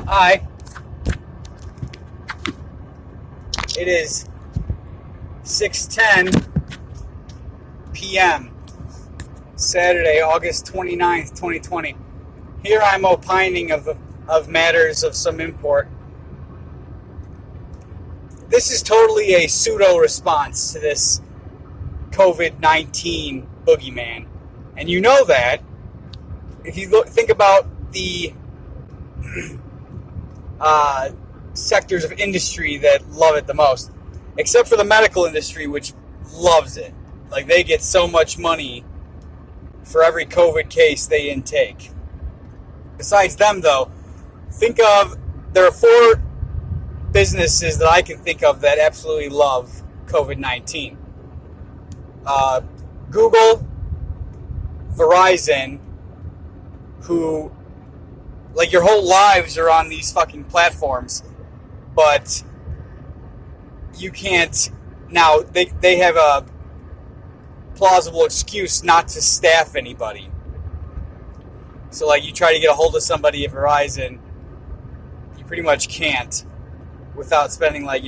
Hi. It is 6:10 p.m. Saturday, August 29th, 2020. Here I'm opining of matters of some import. This is totally a pseudo-response to this COVID-19 boogeyman. And you know that if you think about the sectors of industry that love it the most, except for the medical industry, which loves it. Like, they get so much money for every COVID case they intake. Besides them, though, there are 4 businesses that I can think of that absolutely love COVID-19. Google, Verizon, who, like, your whole lives are on these fucking platforms, but you can't, now, they have a plausible excuse not to staff anybody. So, like, you try to get a hold of somebody at Verizon, you pretty much can't without spending, like,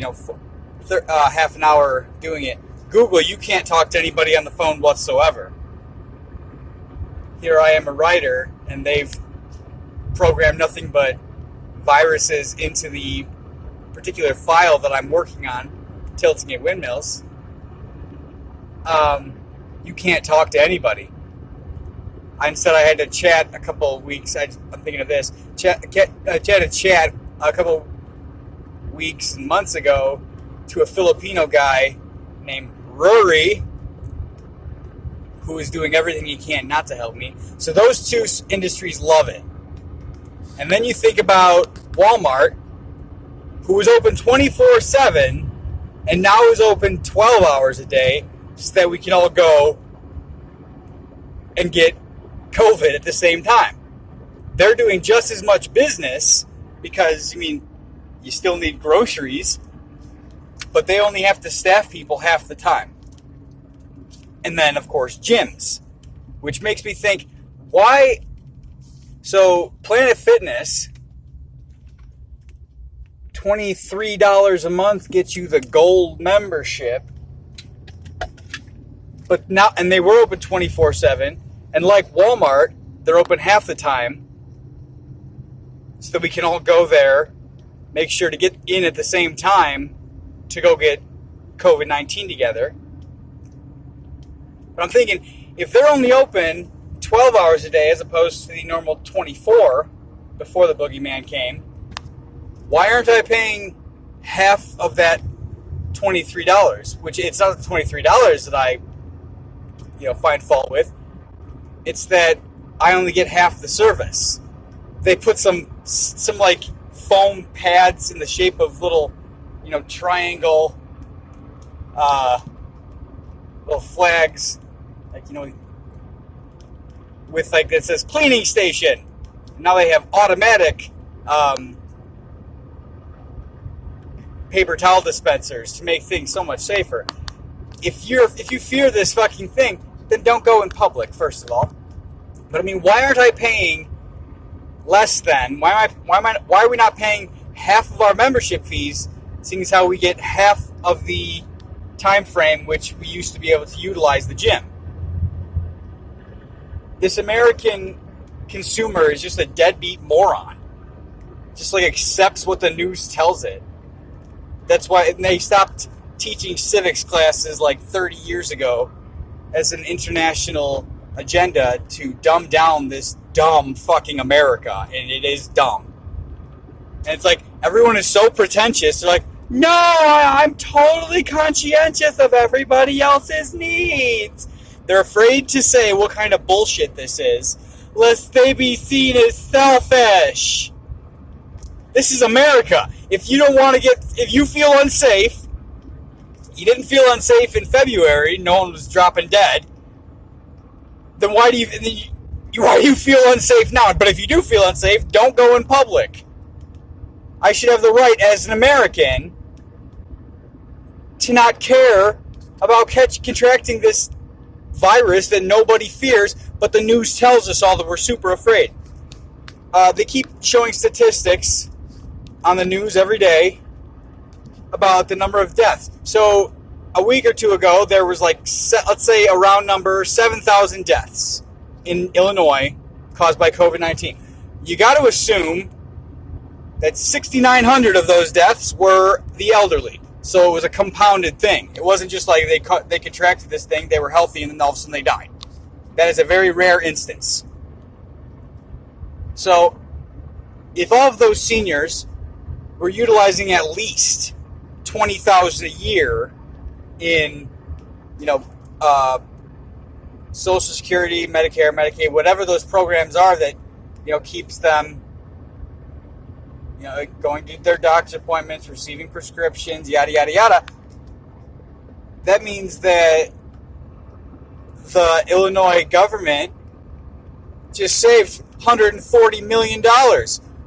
half an hour doing it. Google, you can't talk to anybody on the phone whatsoever. Here I am, a writer, and they've programmed nothing but viruses into the particular file that I'm working on, tilting at windmills. You can't talk to anybody. Instead, I had to chat a couple of weeks. I'm thinking of this. Chat a couple weeks and months ago to a Filipino guy named Rory, who is doing everything he can not to help me. So those 2 industries love it. And then you think about Walmart, who was open 24/7 and now is open 12 hours a day so that we can all go and get COVID at the same time. They're doing just as much business because, you still need groceries, but they only have to staff people half the time. And then, of course, gyms, which makes me think, why? So, Planet Fitness, $23 a month gets you the gold membership. But now, and they were open 24/7, and like Walmart, they're open half the time, so that we can all go there, make sure to get in at the same time to go get COVID-19 together. But I'm thinking, if they're only open 12 hours a day as opposed to the normal 24 before the boogeyman came, why aren't I paying half of that $23? Which, it's not the $23 that I find fault with. It's that I only get half the service. They put some like foam pads in the shape of little, triangle, little flags, with, like, that says cleaning station. Now they have automatic paper towel dispensers to make things so much safer. If you fear this fucking thing, then don't go in public, first of all. But why aren't I paying less than? Why are we not paying half of our membership fees, seeing as how we get half of the time frame which we used to be able to utilize the gym? This American consumer is just a deadbeat moron. Just, like, accepts what the news tells it. That's why they stopped teaching civics classes like 30 years ago as an international agenda to dumb down this dumb fucking America. And it is dumb. And it's like, everyone is so pretentious. They're like, no, I'm totally conscientious of everybody else's needs. They're afraid to say what kind of bullshit this is, lest they be seen as selfish. This is America. If you feel unsafe, you didn't feel unsafe in February, no one was dropping dead, then why do you feel unsafe now? But if you do feel unsafe, don't go in public. I should have the right as an American to not care about contracting this virus that nobody fears, but the news tells us all that we're super afraid. They keep showing statistics on the news every day about the number of deaths. So a week or two ago, there was like, let's say a round number, 7,000 deaths in Illinois caused by COVID-19. You got to assume that 6,900 of those deaths were the elderly. So it was a compounded thing. It wasn't just like they contracted this thing, they were healthy, and then all of a sudden they died. That is a very rare instance. So if all of those seniors were utilizing at least $20,000 a year in, Social Security, Medicare, Medicaid, whatever those programs are that, keeps them, going to their doctor's appointments, receiving prescriptions, yada, yada, yada. That means that the Illinois government just saved $140 million,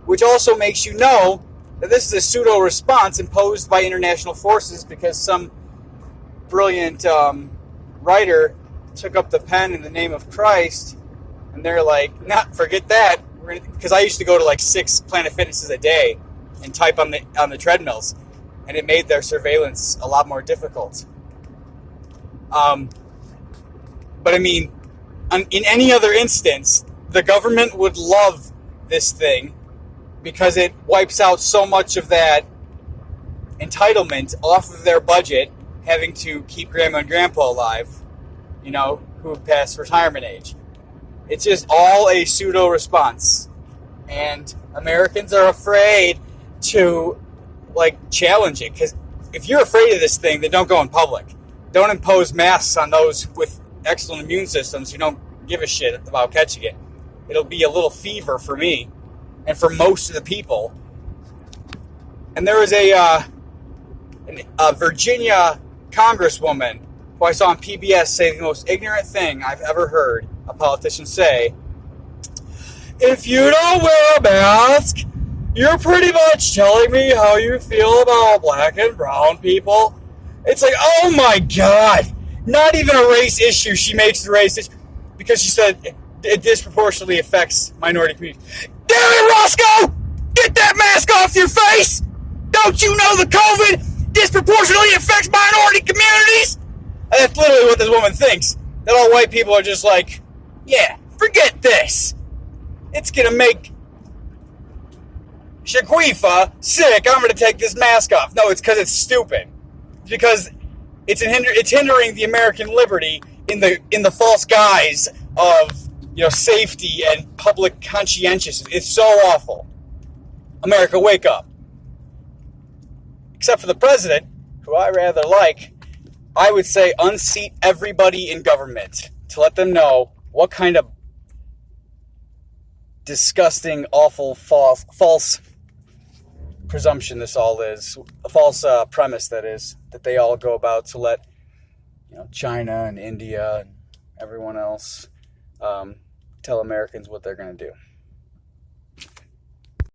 which also makes you know that this is a pseudo-response imposed by international forces because some brilliant writer took up the pen in the name of Christ, and they're like, forget that, because I used to go to like 6 Planet Fitnesses a day and type on the treadmills, and it made their surveillance a lot more difficult. But I mean, in any other instance, the government would love this thing because it wipes out so much of that entitlement off of their budget, having to keep grandma and grandpa alive, who have passed retirement age. It's just all a pseudo-response. And Americans are afraid to, challenge it. Because if you're afraid of this thing, then don't go in public. Don't impose masks on those with excellent immune systems who don't give a shit about catching it. It'll be a little fever for me and for most of the people. And there was a Virginia congresswoman who I saw on PBS say the most ignorant thing I've ever heard a politician say. If you don't wear a mask, you're pretty much telling me how you feel about black and brown people. It's like, oh my God. Not even a race issue. She makes the race issue because she said it disproportionately affects minority communities. Damn it, Roscoe! Get that mask off your face! Don't you know the COVID disproportionately affects minority communities? And that's literally what this woman thinks. That all white people are just like, yeah, forget this. It's going to make Shaquifa sick. I'm going to take this mask off. No, it's because it's stupid. It's because it's hindering the American liberty in the false guise of safety and public conscientiousness. It's so awful. America, wake up. Except for the president, who I rather like, I would say unseat everybody in government to let them know what kind of disgusting, awful, false presumption this all is. A false premise, that is, that they all go about to let China and India and everyone else tell Americans what they're going to do.